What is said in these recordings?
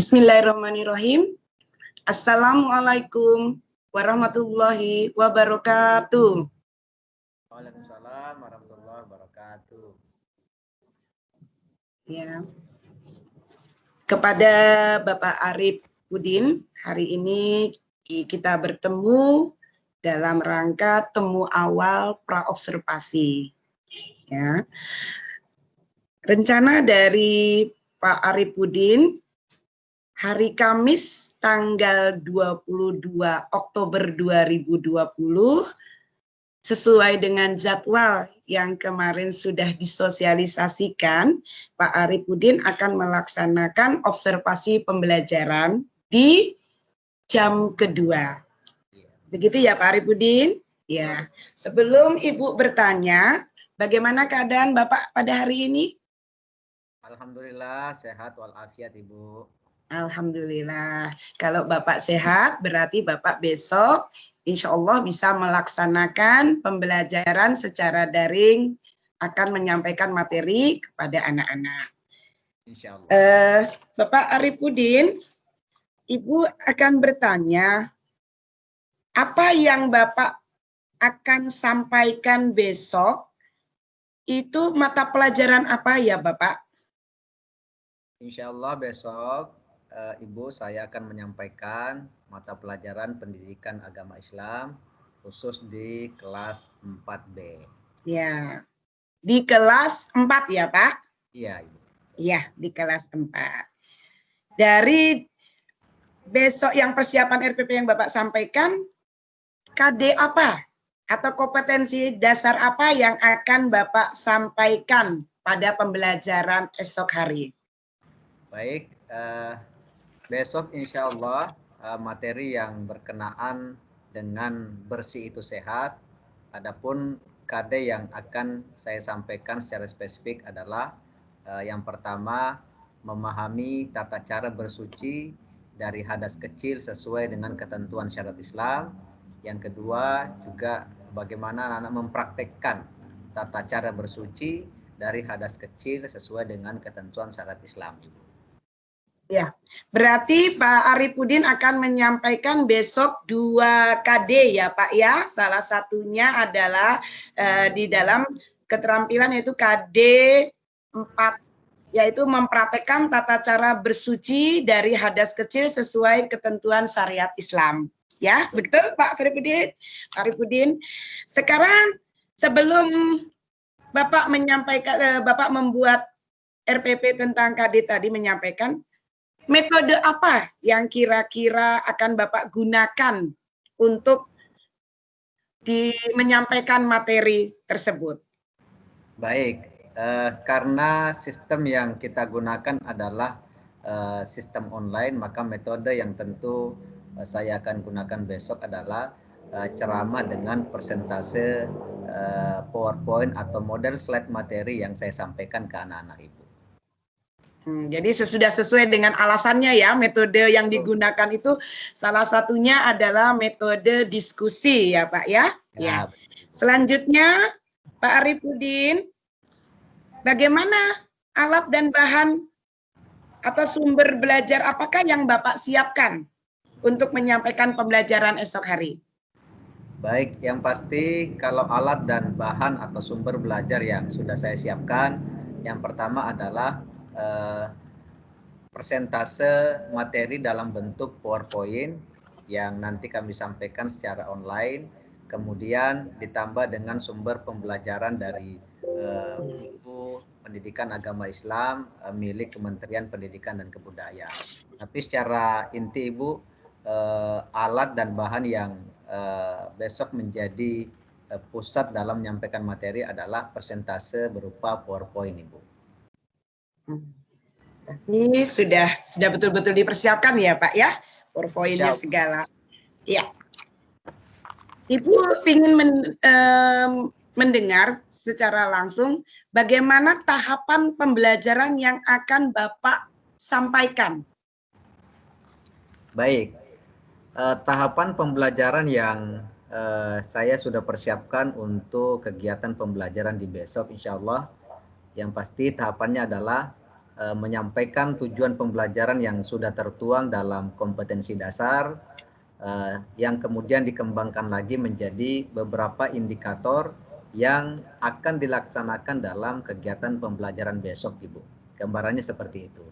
Bismillahirrahmanirrahim. Assalamualaikum warahmatullahi wabarakatuh. Waalaikumsalam warahmatullahi wabarakatuh. Ya. Kepada Bapak Arif Udin, hari ini kita bertemu dalam rangka temu awal praobservasi. Ya. Rencana dari Pak Arif Udin hari Kamis tanggal 22 Oktober 2020 sesuai dengan jadwal yang kemarin sudah disosialisasikan, Pak Arifudin akan melaksanakan observasi pembelajaran di jam kedua. Begitu ya Pak Arifudin? Ya. Sebelum Ibu bertanya, bagaimana keadaan Bapak pada hari ini? Alhamdulillah sehat walafiat Ibu. Alhamdulillah. Kalau Bapak sehat, berarti Bapak besok insya Allah bisa melaksanakan pembelajaran secara daring, akan menyampaikan materi kepada anak-anak. Insya Allah. Bapak Arifudin, Ibu akan bertanya, apa yang Bapak akan sampaikan besok, itu mata pelajaran apa ya Bapak? Insya Allah besok Ibu saya akan menyampaikan mata pelajaran pendidikan agama Islam khusus di kelas 4B. Ya, di kelas 4 ya Pak? Iya Ibu. Iya, di kelas 4. Dari besok yang persiapan RPP yang Bapak sampaikan, KD apa? Atau kompetensi dasar apa yang akan Bapak sampaikan pada pembelajaran esok hari? Baik, besok insya Allah materi yang berkenaan dengan bersih itu sehat. Adapun KD yang akan saya sampaikan secara spesifik adalah yang pertama, memahami tata cara bersuci dari hadas kecil sesuai dengan ketentuan syariat Islam. Yang kedua, juga bagaimana anak-anak mempraktekkan tata cara bersuci dari hadas kecil sesuai dengan ketentuan syariat Islam. Ya, berarti Pak Arifudin akan menyampaikan besok 2 KD ya Pak ya. Salah satunya adalah di dalam keterampilan yaitu KD 4, yaitu mempraktekkan tata cara bersuci dari hadas kecil sesuai ketentuan syariat Islam. Ya, betul Pak Arifudin. Sekarang sebelum Bapak menyampaikan, Bapak membuat RPP tentang KD tadi menyampaikan, metode apa yang kira-kira akan Bapak gunakan untuk menyampaikan materi tersebut? Baik, karena sistem yang kita gunakan adalah sistem online, maka metode yang tentu saya akan gunakan besok adalah ceramah dengan persentase PowerPoint atau model slide materi yang saya sampaikan ke anak-anak Ibu. Jadi sudah sesuai dengan alasannya ya, metode yang digunakan itu salah satunya adalah metode diskusi ya Pak ya. Ya. Selanjutnya Pak Arifudin, bagaimana alat dan bahan atau sumber belajar apakah yang Bapak siapkan untuk menyampaikan pembelajaran esok hari? Baik, yang pasti kalau alat dan bahan atau sumber belajar yang sudah saya siapkan, yang pertama adalah persentase materi dalam bentuk PowerPoint yang nanti kami sampaikan secara online, kemudian ditambah dengan sumber pembelajaran dari buku pendidikan agama Islam milik Kementerian Pendidikan dan Kebudayaan. Tapi secara inti Ibu, alat dan bahan yang besok menjadi pusat dalam menyampaikan materi adalah persentase berupa PowerPoint Ibu. Ini sudah betul-betul dipersiapkan ya Pak ya, PowerPoint-nya segala. Ya. Ibu ingin mendengar secara langsung bagaimana tahapan pembelajaran yang akan Bapak sampaikan. Baik, tahapan pembelajaran yang saya sudah persiapkan untuk kegiatan pembelajaran di besok insya Allah. Yang pasti tahapannya adalah menyampaikan tujuan pembelajaran yang sudah tertuang dalam kompetensi dasar, yang kemudian dikembangkan lagi menjadi beberapa indikator yang akan dilaksanakan dalam kegiatan pembelajaran besok, Ibu. Gambarannya seperti itu.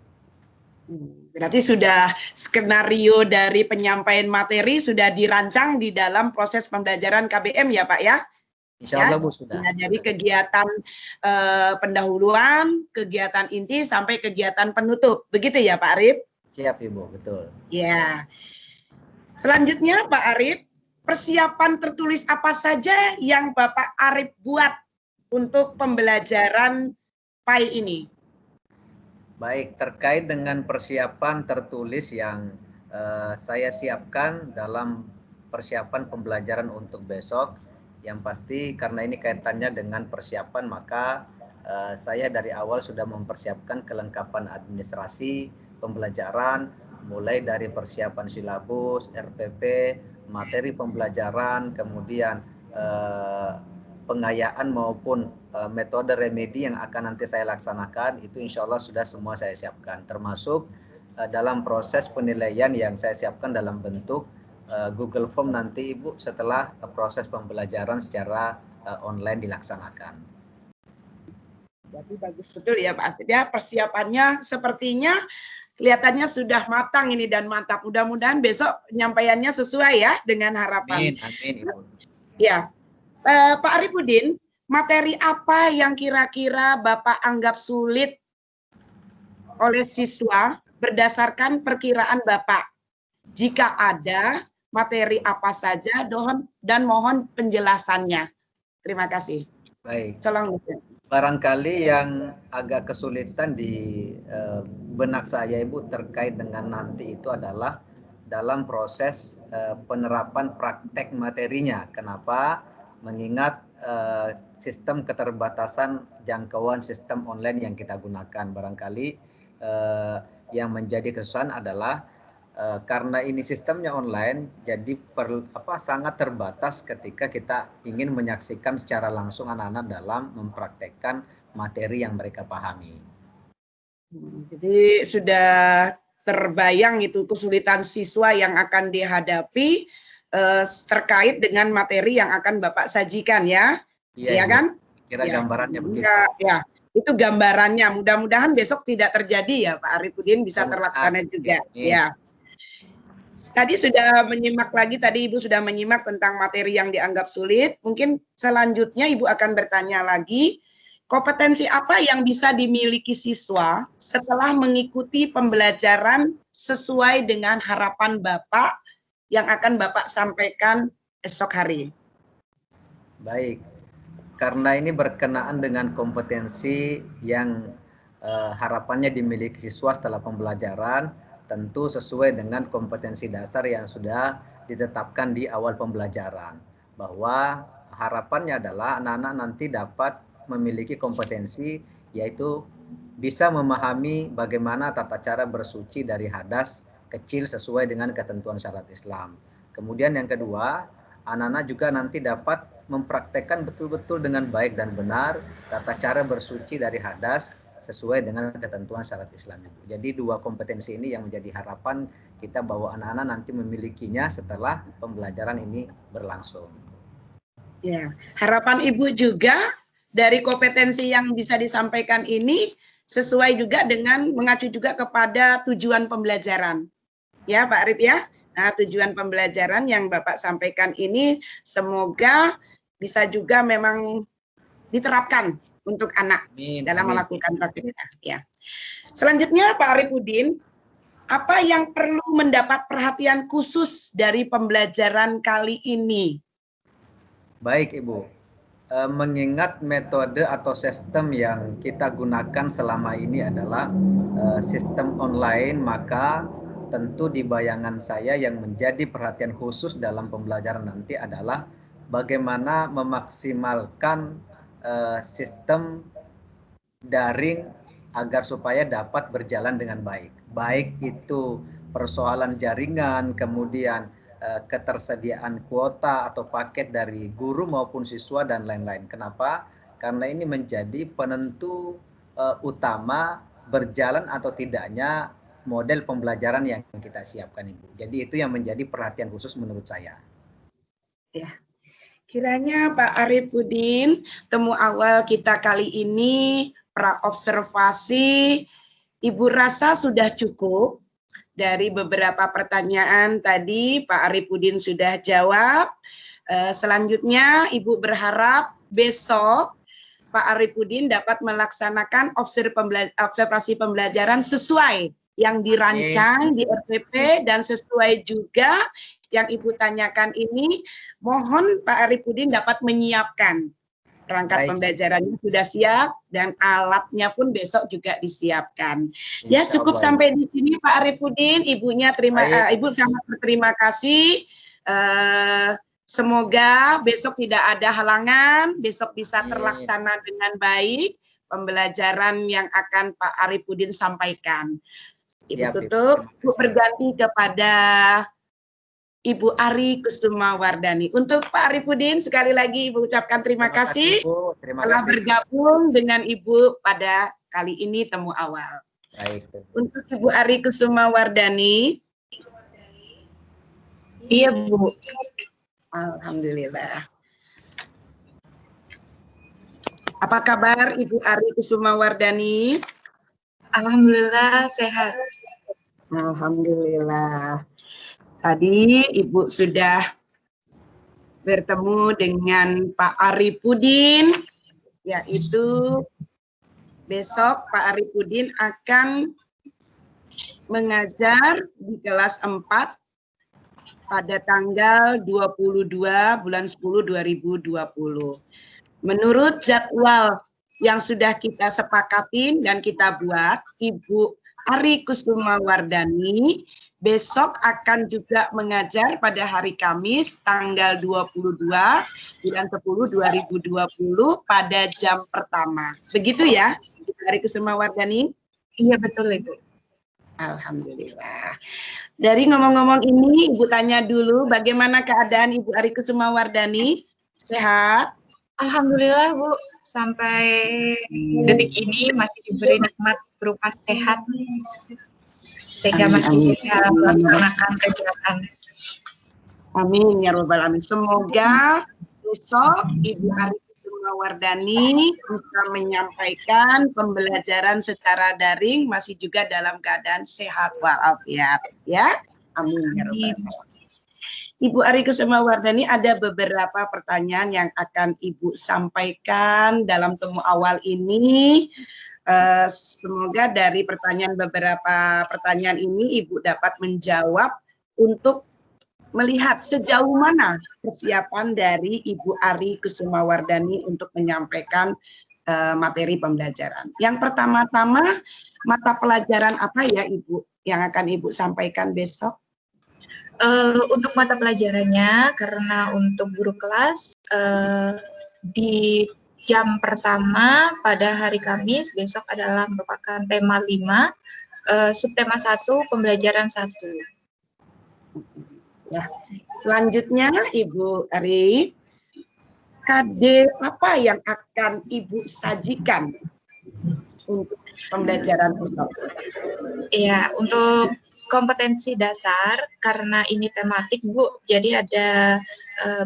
Berarti sudah skenario dari penyampaian materi sudah dirancang di dalam proses pembelajaran KBM ya Pak ya? Insya Allah Bu sudah. Nah, dari kegiatan pendahuluan, kegiatan inti sampai kegiatan penutup, begitu ya Pak Arif? Siap Ibu, betul. Ya. Selanjutnya Pak Arif, persiapan tertulis apa saja yang Bapak Arif buat untuk pembelajaran PAI ini? Baik, terkait dengan persiapan tertulis yang saya siapkan dalam persiapan pembelajaran untuk besok, yang pasti karena ini kaitannya dengan persiapan, maka saya dari awal sudah mempersiapkan kelengkapan administrasi pembelajaran, mulai dari persiapan silabus, RPP, materi pembelajaran, kemudian pengayaan maupun metode remedi yang akan nanti saya laksanakan, itu insya Allah sudah semua saya siapkan, termasuk dalam proses penilaian yang saya siapkan dalam bentuk Google Form nanti Ibu setelah proses pembelajaran secara online dilaksanakan. Jadi bagus betul ya Pak Asif ya, persiapannya sepertinya kelihatannya sudah matang ini dan mantap. Mudah-mudahan besok penyampaiannya sesuai ya dengan harapan. Amin, amin Ibu. Ya, Pak Arifudin, materi apa yang kira-kira Bapak anggap sulit oleh siswa berdasarkan perkiraan Bapak? Jika ada, materi apa saja dan mohon penjelasannya. Terima kasih. Baik. Tolong. Barangkali yang agak kesulitan di benak saya Ibu terkait dengan nanti itu adalah dalam proses penerapan praktek materinya. Kenapa? Mengingat sistem keterbatasan jangkauan sistem online yang kita gunakan. Barangkali yang menjadi kesusahan adalah karena ini sistemnya online, jadi sangat terbatas ketika kita ingin menyaksikan secara langsung anak-anak dalam mempraktekkan materi yang mereka pahami. Jadi sudah terbayang itu kesulitan siswa yang akan dihadapi terkait dengan materi yang akan Bapak sajikan ya, iya kan? Kira ya. Gambarannya begitu. Ya, itu gambarannya. Mudah-mudahan besok tidak terjadi ya Pak Arifudin, bisa terlaksana juga. Ya. Tadi sudah menyimak lagi, tadi Ibu sudah menyimak tentang materi yang dianggap sulit. Mungkin selanjutnya Ibu akan bertanya lagi, kompetensi apa yang bisa dimiliki siswa setelah mengikuti pembelajaran sesuai dengan harapan Bapak yang akan Bapak sampaikan esok hari? Baik, karena ini berkenaan dengan kompetensi yang harapannya dimiliki siswa setelah pembelajaran, tentu sesuai dengan kompetensi dasar yang sudah ditetapkan di awal pembelajaran. Bahwa harapannya adalah anak-anak nanti dapat memiliki kompetensi, yaitu bisa memahami bagaimana tata cara bersuci dari hadas kecil sesuai dengan ketentuan syariat Islam. Kemudian yang kedua, anak-anak juga nanti dapat mempraktekkan betul-betul dengan baik dan benar tata cara bersuci dari hadas sesuai dengan ketentuan syariat Islam. Jadi dua kompetensi ini yang menjadi harapan kita bahwa anak-anak nanti memilikinya setelah pembelajaran ini berlangsung. Ya, harapan Ibu juga dari kompetensi yang bisa disampaikan ini sesuai juga dengan mengacu juga kepada tujuan pembelajaran. Ya Pak Arif ya. Nah, tujuan pembelajaran yang Bapak sampaikan ini semoga bisa juga memang diterapkan untuk anak dalam melakukan praktiknya. Ya. Selanjutnya Pak Arifudin, apa yang perlu mendapat perhatian khusus dari pembelajaran kali ini? Baik Ibu, mengingat metode atau sistem yang kita gunakan selama ini adalah sistem online, maka tentu di bayangan saya yang menjadi perhatian khusus dalam pembelajaran nanti adalah bagaimana memaksimalkan sistem daring agar supaya dapat berjalan dengan baik. Baik itu persoalan jaringan, kemudian ketersediaan kuota atau paket dari guru maupun siswa dan lain-lain. Kenapa? Karena ini menjadi penentu utama berjalan atau tidaknya model pembelajaran yang kita siapkan, Ibu. Jadi itu yang menjadi perhatian khusus menurut saya. Ya. Kiranya Pak Arifudin, temu awal kita kali ini praobservasi, Ibu rasa sudah cukup. Dari beberapa pertanyaan tadi Pak Arifudin sudah jawab. Selanjutnya Ibu berharap besok Pak Arifudin dapat melaksanakan observasi pembelajaran sesuai yang dirancang di RPP dan sesuai juga yang Ibu tanyakan ini. Mohon Pak Arifudin dapat menyiapkan perangkat pembelajarannya sudah siap dan alatnya pun besok juga disiapkan. Ya, cukup sampai di sini Pak Arifudin. Ibu sangat berterima kasih. Semoga besok tidak ada halangan, besok bisa terlaksana dengan baik pembelajaran yang akan Pak Arifudin sampaikan. Ibu tutup, Ibu berganti kepada Ibu Ari Kusumawardhani. Untuk Pak Arifudin, sekali lagi Ibu ucapkan terima kasih telah bergabung dengan Ibu pada kali ini temu awal. Baik. Untuk Ibu Ari Kusumawardhani. Iya, Bu. Alhamdulillah. Apa kabar Ibu Ari Kusumawardhani? Alhamdulillah sehat. Alhamdulillah. Tadi Ibu sudah bertemu dengan Pak Arifudin, yaitu besok Pak Arifudin akan mengajar di kelas 4 pada tanggal 22 bulan 10 2020. Menurut jadwal yang sudah kita sepakatin dan kita buat, Ibu Ari Kusumawardhani besok akan juga mengajar pada hari Kamis tanggal 22 bulan 10 2020 pada jam pertama. Begitu ya, Ibu Ari Kusumawardhani? Iya, betul, Ibu. Alhamdulillah. Dari ngomong-ngomong ini, Ibu tanya dulu bagaimana keadaan Ibu Ari Kusumawardhani? Sehat? Alhamdulillah, Bu. Sampai detik ini masih diberi nikmat berupa sehat, sehingga masih bisa melaksanakan kegiatan. Amin ya Rabbal Alamin. Semoga besok Ibu Ari Kusumawardhani bisa menyampaikan pembelajaran secara daring masih juga dalam keadaan sehat walafiat. Ya, amin ya Rabbal Alamin. Ibu Ari Kusumawardhani, ada beberapa pertanyaan yang akan Ibu sampaikan dalam temu awal ini. Semoga dari beberapa pertanyaan ini Ibu dapat menjawab untuk melihat sejauh mana persiapan dari Ibu Ari Kusumawardhani untuk menyampaikan materi pembelajaran. Yang pertama-tama, mata pelajaran apa ya Ibu yang akan Ibu sampaikan besok? Untuk mata pelajarannya, karena untuk guru kelas di jam pertama pada hari Kamis besok adalah merupakan tema 5, subtema 1, pembelajaran 1. Ya. Selanjutnya Ibu Ari, KD apa yang akan Ibu sajikan untuk pembelajaran besok? Iya, untuk kompetensi dasar, karena ini tematik, Bu, jadi ada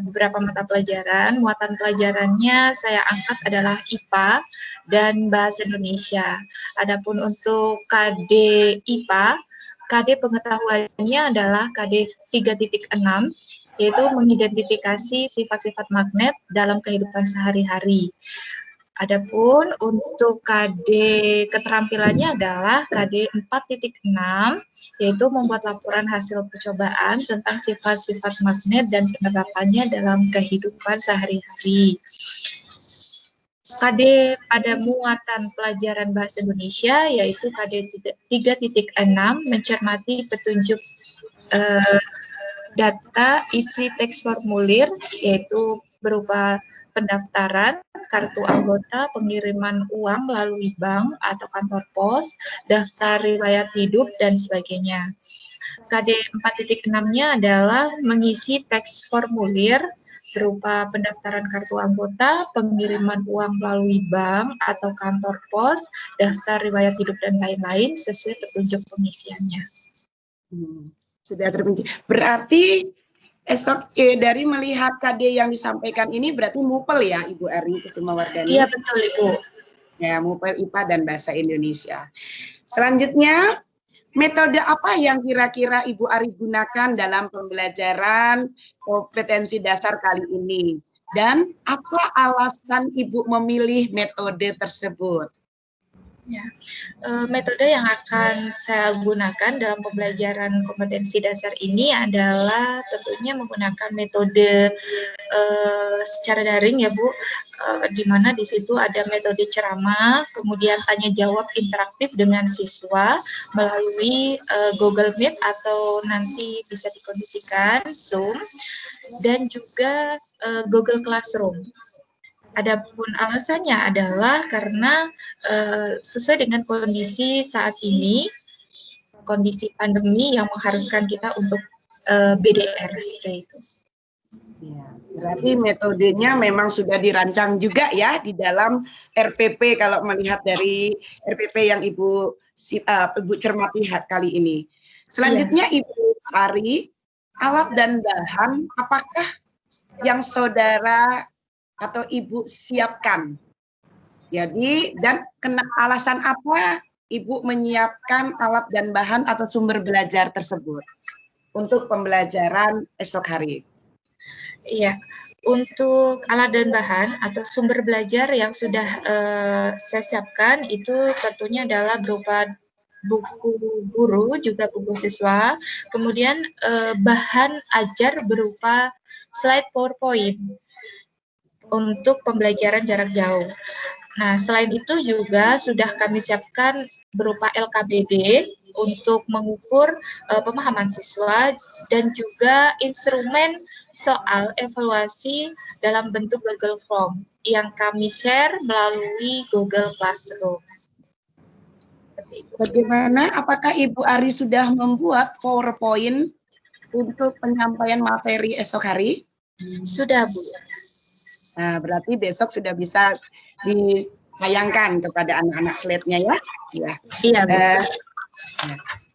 beberapa mata pelajaran. Muatan pelajarannya saya angkat adalah IPA dan Bahasa Indonesia. Adapun untuk KD IPA, KD pengetahuannya adalah KD 3.6, yaitu mengidentifikasi sifat-sifat magnet dalam kehidupan sehari-hari. Adapun untuk KD keterampilannya adalah KD 4.6, yaitu membuat laporan hasil percobaan tentang sifat-sifat magnet dan penerapannya dalam kehidupan sehari-hari. KD pada muatan pelajaran Bahasa Indonesia yaitu KD 3.6, mencermati petunjuk data isi teks formulir, yaitu berupa pendaftaran, kartu anggota, pengiriman uang melalui bank atau kantor pos, daftar riwayat hidup, dan sebagainya. KD 4.6-nya adalah mengisi teks formulir berupa pendaftaran kartu anggota, pengiriman uang melalui bank atau kantor pos, daftar riwayat hidup dan lain-lain sesuai petunjuk pengisiannya. Sudah terperinci. Berarti dari melihat KD yang disampaikan ini berarti MUPEL ya Ibu Ari Kusumawardhani? Iya betul Ibu. Ya, MUPEL IPA dan Bahasa Indonesia. Selanjutnya, metode apa yang kira-kira Ibu Ari gunakan dalam pembelajaran kompetensi dasar kali ini? Dan apa alasan Ibu memilih metode tersebut? Ya, metode yang akan saya gunakan dalam pembelajaran kompetensi dasar ini adalah tentunya menggunakan metode secara daring ya Bu, di mana di situ ada metode ceramah, kemudian tanya jawab interaktif dengan siswa melalui Google Meet atau nanti bisa dikondisikan Zoom, dan juga Google Classroom. Adapun alasannya adalah karena sesuai dengan kondisi saat ini, kondisi pandemi yang mengharuskan kita untuk BDR seperti itu. Ya, berarti metodenya memang sudah dirancang juga ya di dalam RPP kalau melihat dari RPP yang Ibu cermati kali ini. Selanjutnya Ibu Ari, alat dan bahan apakah yang saudara atau Ibu siapkan? Jadi, dan alasan apa Ibu menyiapkan alat dan bahan atau sumber belajar tersebut untuk pembelajaran esok hari? Iya, untuk alat dan bahan atau sumber belajar yang sudah saya siapkan itu tentunya adalah berupa buku guru, juga buku siswa, kemudian bahan ajar berupa slide PowerPoint untuk pembelajaran jarak jauh. Nah, selain itu juga sudah kami siapkan berupa LKBD untuk mengukur pemahaman siswa dan juga instrumen soal evaluasi dalam bentuk Google Form yang kami share melalui Google Classroom. Bagaimana? Apakah Ibu Ari sudah membuat PowerPoint untuk penyampaian materi esok hari? Sudah, Bu. Nah, berarti besok sudah bisa ditayangkan kepada anak-anak slide-nya ya? Ya. Iya, Bu.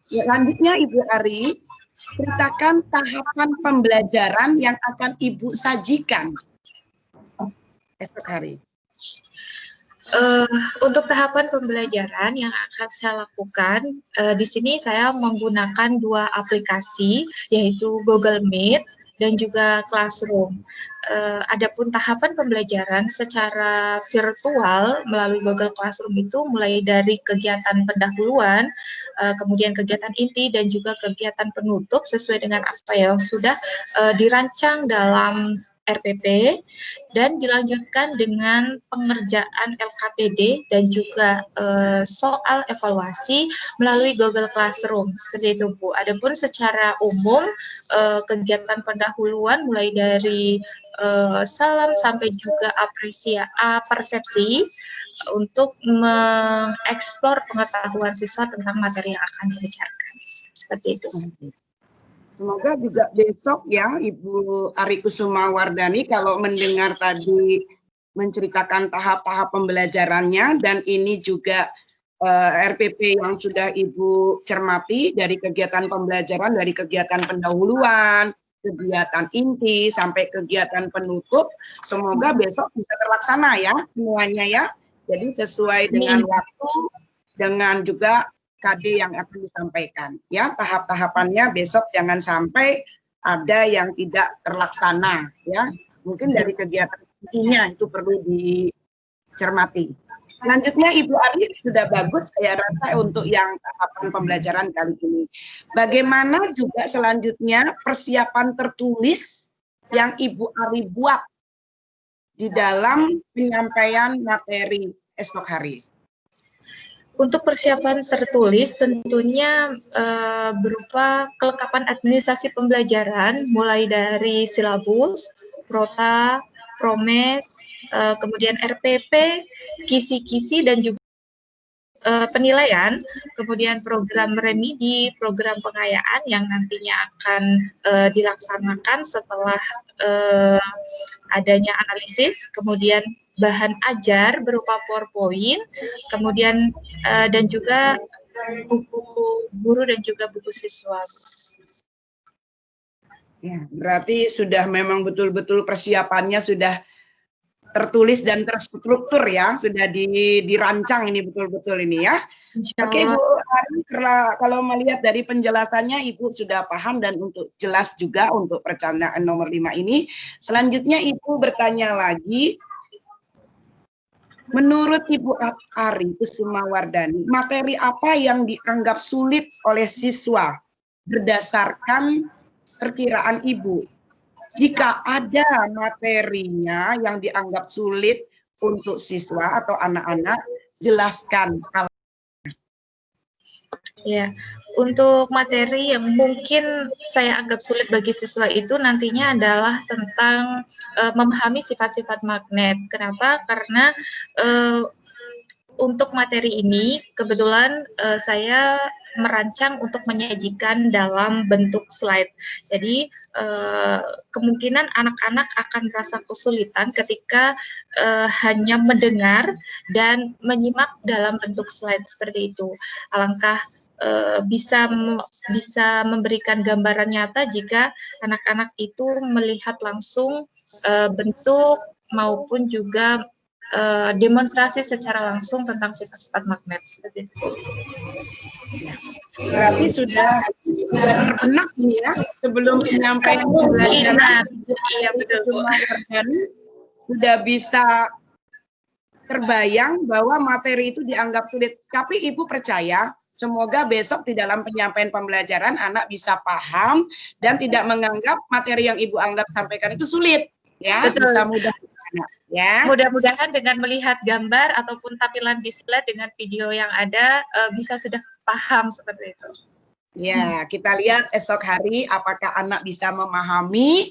Selanjutnya Ibu Ari, ceritakan tahapan pembelajaran yang akan Ibu sajikan esok hari. Untuk tahapan pembelajaran yang akan saya lakukan, di sini saya menggunakan 2 aplikasi, yaitu Google Meet dan juga Classroom. Adapun tahapan pembelajaran secara virtual melalui Google Classroom itu mulai dari kegiatan pendahuluan, kemudian kegiatan inti dan juga kegiatan penutup sesuai dengan apa yang sudah dirancang dalam RPP, dan dilanjutkan dengan pengerjaan LKPD dan juga soal evaluasi melalui Google Classroom, seperti itu Bu. Adapun secara umum kegiatan pendahuluan mulai dari salam sampai juga persepsi untuk mengeksplor pengetahuan siswa tentang materi yang akan dibicarakan, seperti itu. Semoga juga besok ya Ibu Ari Kusumawardhani kalau mendengar tadi menceritakan tahap-tahap pembelajarannya, dan ini juga RPP yang sudah Ibu cermati dari kegiatan pembelajaran, dari kegiatan pendahuluan, kegiatan inti sampai kegiatan penutup, semoga besok bisa terlaksana ya semuanya ya. Jadi sesuai dengan waktu, dengan juga KD yang akan disampaikan ya. Tahap-tahapannya besok jangan sampai ada yang tidak terlaksana ya. Mungkin dari kegiatan intinya itu perlu dicermati. Selanjutnya Ibu Ari sudah bagus saya rasa untuk yang tahapan pembelajaran kali ini. Bagaimana juga selanjutnya persiapan tertulis yang Ibu Ari buat di dalam penyampaian materi esok hari? Untuk persiapan tertulis tentunya berupa kelengkapan administrasi pembelajaran mulai dari silabus, prota, promes, kemudian RPP, kisi-kisi dan juga penilaian, kemudian program remedi, program pengayaan yang nantinya akan dilaksanakan setelah adanya analisis, kemudian bahan ajar berupa PowerPoint, kemudian dan juga buku guru dan juga buku siswa. Ya, berarti sudah memang betul-betul persiapannya sudah tertulis dan terstruktur ya, sudah dirancang ini betul-betul ini ya. Oke Bu Ari, kalau melihat dari penjelasannya Ibu sudah paham dan untuk jelas juga untuk perencanaan nomor 5 ini. Selanjutnya Ibu bertanya lagi, menurut Ibu Ari Kusumawardhani, materi apa yang dianggap sulit oleh siswa berdasarkan perkiraan Ibu? Jika ada materinya yang dianggap sulit untuk siswa atau anak-anak, jelaskan. Ya, untuk materi yang mungkin saya anggap sulit bagi siswa itu nantinya adalah tentang memahami sifat-sifat magnet. Kenapa? Karena untuk materi ini kebetulan saya merancang untuk menyajikan dalam bentuk slide. Jadi kemungkinan anak-anak akan merasa kesulitan ketika hanya mendengar dan menyimak dalam bentuk slide seperti itu. Alangkah bisa memberikan gambaran nyata jika anak-anak itu melihat langsung bentuk maupun juga demonstrasi secara langsung tentang sifat-sifat magnet seperti itu. Berarti sudah terbenak nih ya sebelum menyampaikan pembelajaran. Iya betul. Sudah bisa terbayang bahwa materi itu dianggap sulit. Tapi Ibu percaya semoga besok di dalam penyampaian pembelajaran anak bisa paham dan tidak menganggap materi yang Ibu anggap sampaikan itu sulit. Ya, betul. Bisa mudah. Ya. Mudah-mudahan dengan melihat gambar ataupun tampilan di slide dengan video yang ada bisa sudah paham seperti itu. Ya, kita lihat esok hari apakah anak bisa memahami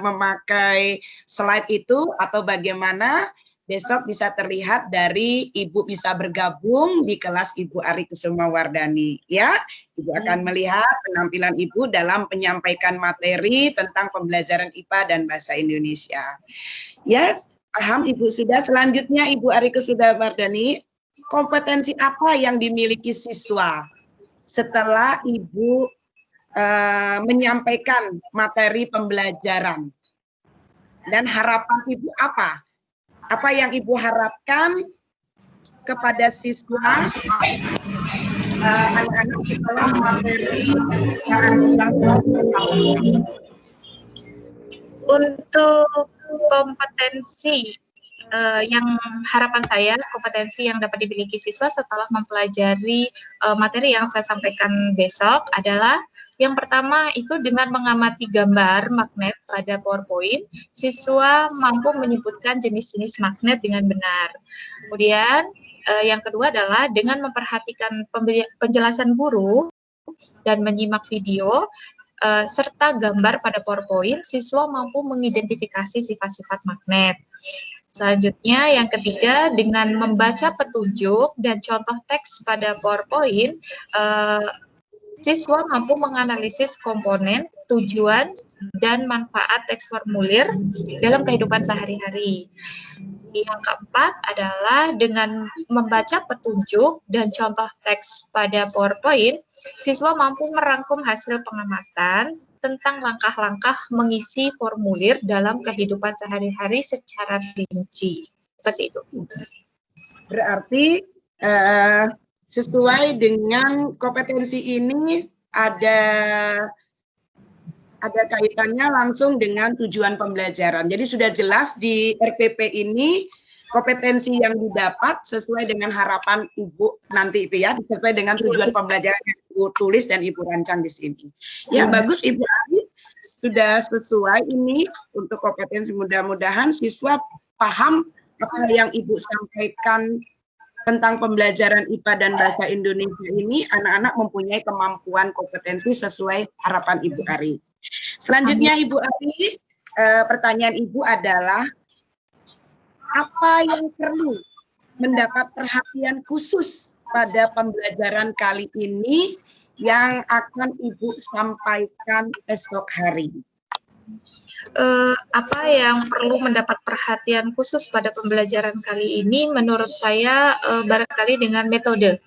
memakai slide itu atau bagaimana. Besok bisa terlihat dari Ibu bisa bergabung di kelas Ibu Ari Kusumawardhani. Ya, Ibu akan melihat penampilan Ibu dalam menyampaikan materi tentang pembelajaran IPA dan Bahasa Indonesia. Ya, paham Ibu sudah. Selanjutnya Ibu Ari Kusumawardhani, kompetensi apa yang dimiliki siswa setelah Ibu menyampaikan materi pembelajaran? Dan harapan Ibu apa? Apa yang Ibu harapkan kepada siswa anak-anak setelah materi untuk kompetensi yang harapan saya kompetensi yang dapat dimiliki siswa setelah mempelajari materi yang saya sampaikan besok adalah yang pertama itu dengan mengamati gambar magnet pada PowerPoint, siswa mampu menyebutkan jenis-jenis magnet dengan benar. Kemudian yang kedua adalah dengan memperhatikan penjelasan guru dan menyimak video serta gambar pada PowerPoint, siswa mampu mengidentifikasi sifat-sifat magnet. Selanjutnya yang ketiga dengan membaca petunjuk dan contoh teks pada PowerPoint, siswa mampu menganalisis komponen, tujuan, dan manfaat teks formulir dalam kehidupan sehari-hari. Yang keempat adalah dengan membaca petunjuk dan contoh teks pada PowerPoint, siswa mampu merangkum hasil pengamatan tentang langkah-langkah mengisi formulir dalam kehidupan sehari-hari secara rinci. Seperti itu. Berarti sesuai dengan kompetensi ini ada kaitannya langsung dengan tujuan pembelajaran. Jadi sudah jelas di RPP ini kompetensi yang didapat sesuai dengan harapan Ibu nanti itu ya, sesuai dengan tujuan pembelajaran yang Ibu tulis dan Ibu rancang di sini. Ya bagus Ibu Ari, sudah sesuai ini untuk kompetensi, mudah-mudahan siswa paham apa yang Ibu sampaikan tentang pembelajaran IPA dan Bahasa Indonesia ini, anak-anak mempunyai kemampuan kompetensi sesuai harapan Ibu Ari. Selanjutnya Ibu Ari, pertanyaan Ibu adalah apa yang perlu mendapat perhatian khusus pada pembelajaran kali ini yang akan Ibu sampaikan esok hari? Apa yang perlu mendapat perhatian khusus pada pembelajaran kali ini menurut saya barangkali dengan metode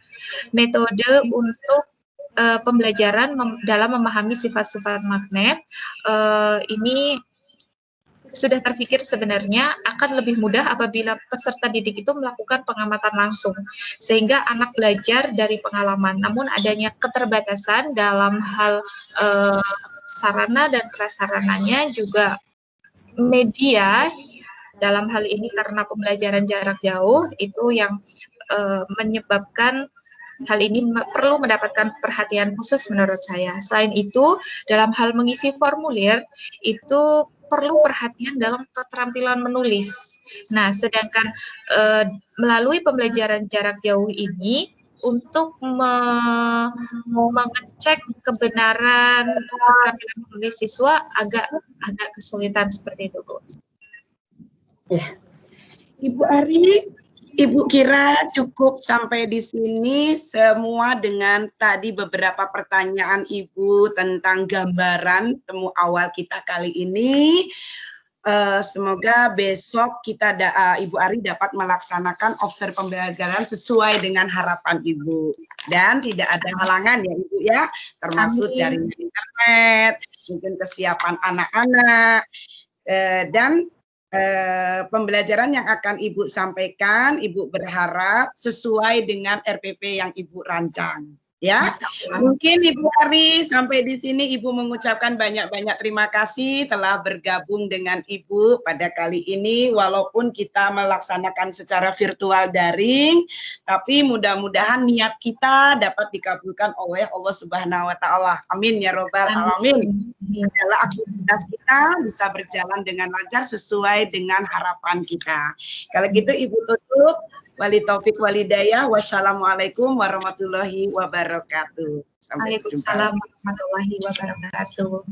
untuk pembelajaran dalam memahami sifat-sifat magnet. Ini sudah terpikir sebenarnya akan lebih mudah apabila peserta didik itu melakukan pengamatan langsung, sehingga anak belajar dari pengalaman. Namun adanya keterbatasan dalam hal sarana dan prasarananya, juga media dalam hal ini karena pembelajaran jarak jauh itu yang menyebabkan hal ini perlu mendapatkan perhatian khusus menurut saya. Selain itu, dalam hal mengisi formulir itu perlu perhatian dalam keterampilan menulis. Nah, sedangkan melalui pembelajaran jarak jauh ini untuk mengecek kebenaran keterampilan menulis siswa agak kesulitan seperti itu, Bu. Ya. Ibu Ari, Ibu kira cukup sampai di sini semua dengan tadi beberapa pertanyaan Ibu tentang gambaran temu awal kita kali ini. Semoga besok kita Ibu Ari dapat melaksanakan observasi pembelajaran sesuai dengan harapan Ibu, dan tidak ada halangan ya Ibu ya, termasuk jaringan internet, mungkin kesiapan anak-anak, dan pembelajaran yang akan Ibu sampaikan, Ibu berharap sesuai dengan RPP yang Ibu rancang. Ya, mungkin Ibu Ari sampai di sini Ibu mengucapkan banyak-banyak terima kasih telah bergabung dengan Ibu pada kali ini, walaupun kita melaksanakan secara virtual daring, tapi mudah-mudahan niat kita dapat dikabulkan oleh Allah Subhanahu wa Ta'ala. Amin ya Robbal Alamin. Adalah aktivitas kita bisa berjalan dengan lancar sesuai dengan harapan kita. Kalau gitu Ibu tutup. Wali taufik walidayah. Wassalamualaikum warahmatullahi wabarakatuh. Sampai jumpa. Waalaikumsalam warahmatullahi wabarakatuh.